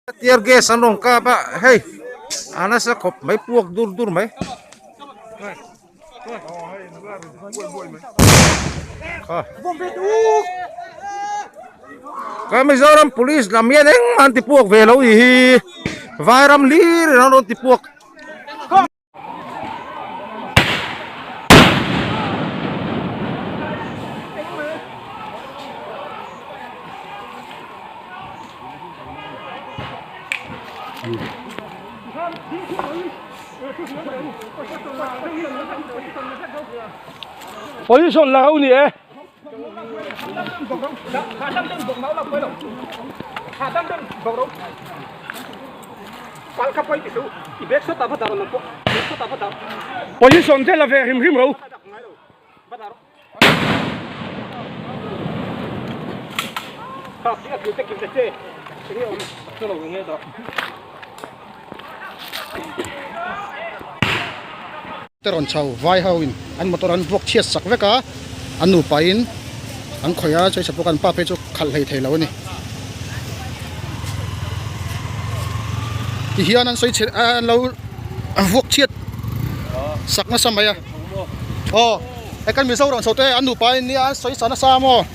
Tiar gas anong ka ba? Hey, ana sa kop may puwag dur may. Kami Mizoram police lamian eng anti puwag velo hi. Vairam lir anong ti puwag. Position lao ni eh. Position thế là về him him rồi. Teron chau vai hawin an motor an vok chiat sak veka an nu pain an khoya choi sapu kan pa pe chu khal hei theilo ni ti hian an soi chet an lo vok chiat sak na samaya oh e kan Mizoram sote an nu pain ni an soi sana sa mo